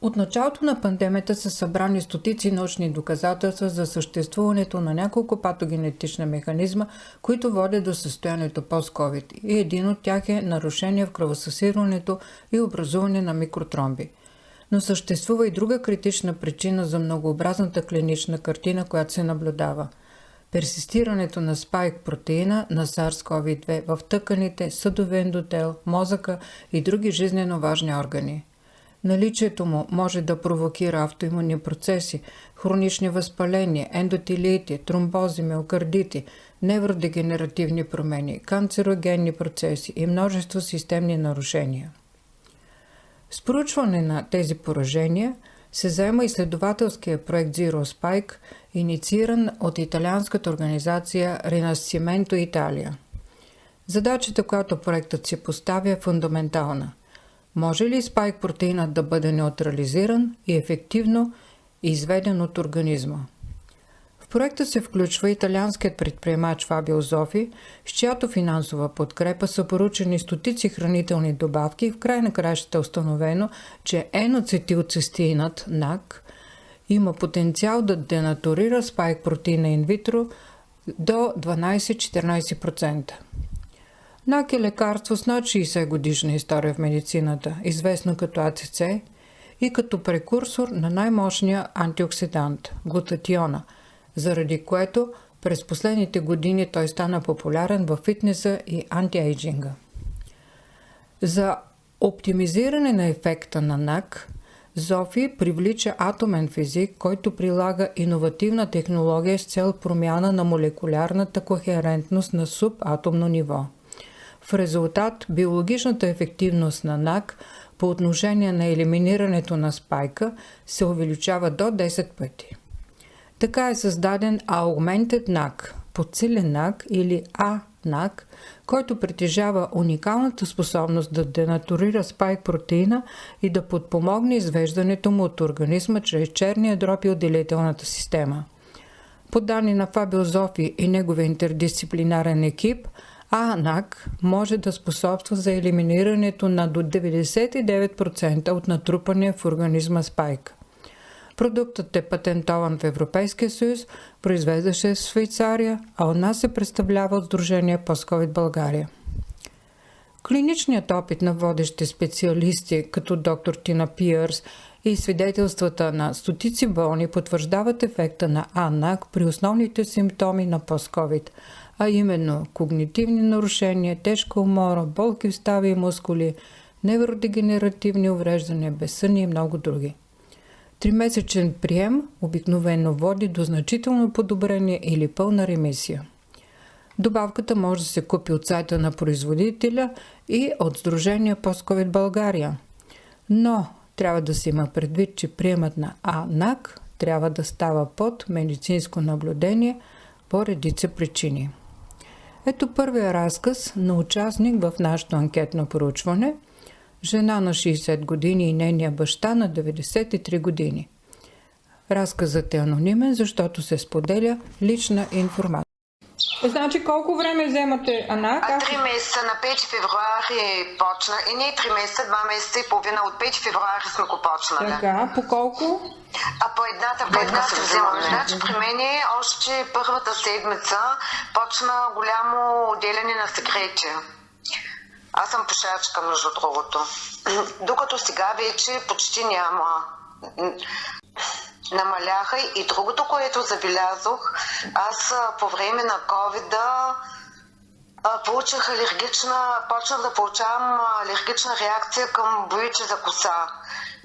От началото на пандемията са събрани стотици научни доказателства за съществуването на няколко патогенетични механизма, които водят до състоянието пост-ковид, и един от тях е нарушение в кръвосъсирването и образуване на микротромби. Но съществува и друга критична причина за многообразната клинична картина, която се наблюдава – персистирането на спайк протеина на SARS-CoV-2 в тъканите, съдовия ендотел, мозъка и други жизнено важни органи. Наличието му може да провокира автоимунни процеси, хронични възпаления, ендотелити, тромбози, миокардити, невродегенеративни промени, канцерогенни процеси и множество системни нарушения. С проучване на тези поражения се заема изследователския проект Zero Spike, иницииран от италианската организация Rinascimento Италия. Задачата, която проектът си поставя, е фундаментална. Може ли спайк протеинът да бъде неутрализиран и ефективно изведен от организма? В проекта се включва италианският предприемач Фабио Зофи, с чиято финансова подкрепа са поручени стотици хранителни добавки и в край на краищата е установено, че N-ацетилцистеинът НАК има потенциал да денатурира спайк протеина инвитро до 12-14%. НАК е лекарство с над 60 годишна история в медицината, известно като АЦЦ и като прекурсор на най-мощния антиоксидант – глутатиона, заради което през последните години той стана популярен във фитнеса и антиейджинга. За оптимизиране на ефекта на НАК, Зофи привлича атомен физик, който прилага иновативна технология с цел промяна на молекулярната кохерентност на субатомно ниво. В резултат, биологичната ефективност на НАК по отношение на елиминирането на спайка се увеличава до 10 пъти. Така е създаден Augmented NAC, подсилен NAC или ANAC, който притежава уникалната способност да денатурира спайк протеина и да подпомогне извеждането му от организма чрез черния дроб и отделителната система. По данни на Фабио Зофи и неговия интердисциплинарен екип, АНАК може да способства за елиминирането на до 99% от натрупания в организма спайк. Продуктът е патентован в Европейския съюз, произвежда се в Швейцария, а у нас се представлява от Сдружение Post-COVID България. Клиничният опит на водещи специалисти, като доктор Тина Пиърс, и свидетелствата на стотици болни потвърждават ефекта на АНАК при основните симптоми на пост-ковид, а именно когнитивни нарушения, тежка умора, болки в стави и мускули, невродегенеративни увреждания, безсъние и много други. 3-месечен прием обикновено води до значително подобрение или пълна ремисия. Добавката може да се купи от сайта на производителя и от Сдружение Post-COVID България. Но трябва да се има предвид, че приемът на АНАК трябва да става под медицинско наблюдение по редица причини. Ето първия разказ на участник в нашето анкетно проучване, жена на 60 години и нейния баща на 93 години. Разказът е анонимен, защото се споделя лична информация. Значи колко време вземате АНАК? 3 месеца, на 5 февруари почна. И не 3 месеца, 2 месеца и половина. От 5 февруари сме го почнали. Така, по колко? А по едната таблетка се вземаме. Значи при мен още първата седмица почна голямо отделяне на секрети. Аз съм пушачка, между другото. Докато сега вече почти няма. Намаляха и другото, което забелязах, аз по време на ковида почнах да получавам алергична реакция към боичи за коса.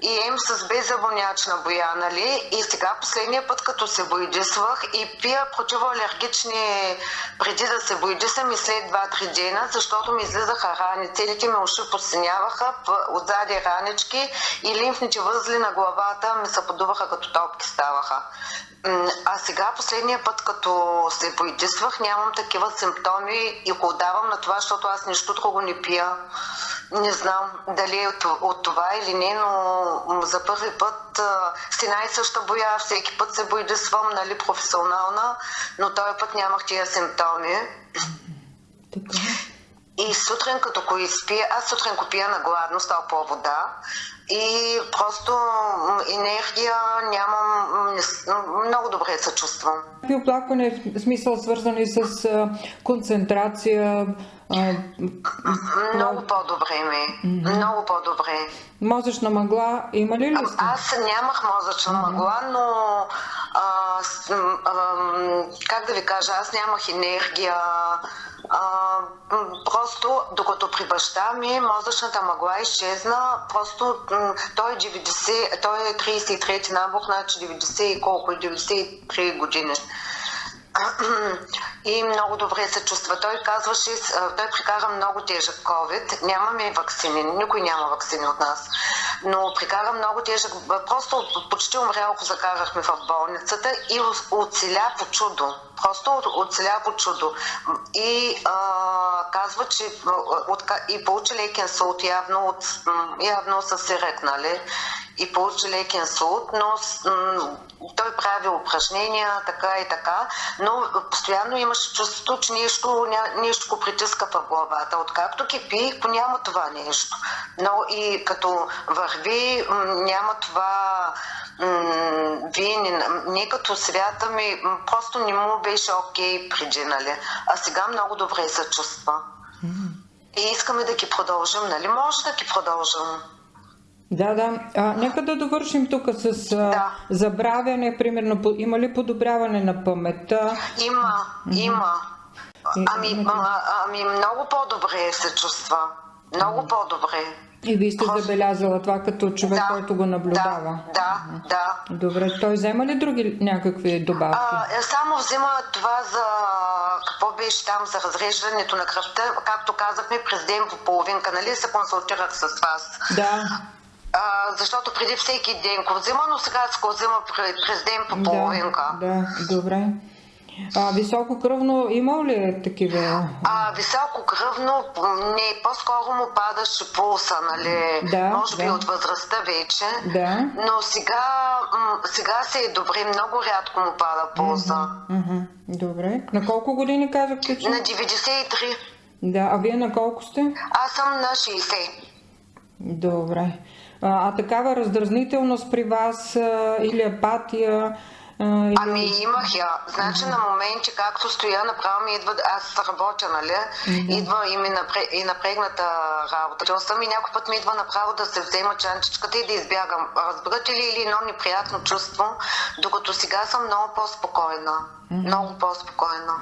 И с беззабонячна боя, нали? И сега последния път, като се боядисвах и пия противоалергични преди да се боядисам и след 2-3 дена, защото ми излизаха рани. Целите ми уши посиняваха, отзади ранички и лимфните възли на главата ми се подуваха, като топки ставаха. А сега последния път, като се боядисвах, нямам такива симптоми и го давам на това, защото аз нищо друго не пия. Не знам дали е от това или не, но за първи път с една и съща боя, всеки път се боядисвам, нали, професионална, но този път нямах тия симптоми. И сутрин, като го изпия, аз сутрин го пия на гладно с топла вода и просто енергия, нямам... Много добре се чувствам. Какви оплаквания, в смисъл свързани с концентрация? Много по-добре ми. Много по-добре. Мозъчна мъгла има ли сте? Аз нямах мозъчна мъгла, но как да ви кажа, аз нямах енергия. Просто докато при баща ми мозъчната мъгла изчезна, просто той е 90, той е 33-ти набор, значи 90 и колко, 93 години. И много добре се чувства. Той казваше, той прекара много тежък COVID. Нямаме ваксини, никой няма ваксини от нас. Но прекара много тежък, просто почти умрял го закарахме в болницата и оцеля по чудо. Просто оцеля по чудо. И казва, че и получи лекен инсулт, явно са се рекнали. И получи лекен инсулт, но той прави упражнения, така и така, но постоянно имаше чувството, че нещо го притиска в главата. Откакто кипи, няма това нещо. Но и като върви, няма това не като свята ми, просто не му беше окей преди, нали? А сега много добре се чувства. И искаме да ги продължим, нали? Може да ги продължим. Да. Нека да довършим тук с забравяне, примерно. Има ли подобряване на паметта? Има. Ами много по-добре се чувства. Много по-добре. И вие сте забелязала това като човек, който го наблюдава? Да. Добре, той взема ли други някакви добавки? Само взема това за... Какво беше там за разреждането на кръвта? Както казахме, през ден по половинка, нали се консултирах с вас? Да. Защото преди всеки ден го взема, но сега се го взема през ден по половинка. Да, добре. Високо кръвно има ли такива? Високо кръвно, не, по-скоро му падаше пулса, нали? Може би от възрастта вече. Да. Но сега се е добре, много рядко му пада пулса. Добре. На колко години казахте, че? На 93. Да, а вие на колко сте? Аз съм на 60. Добре. Такава раздразнителност при вас или апатия? Имах я. Значи на моменти, както стоя, направо ми идва, аз работя, нали? Идва и напрегната работа. И някой път ми идва направо да се взема чанчичката и да избягам. Разбирате ли, или едно неприятно чувство, докато сега съм много по-спокойна. Много по-спокойна.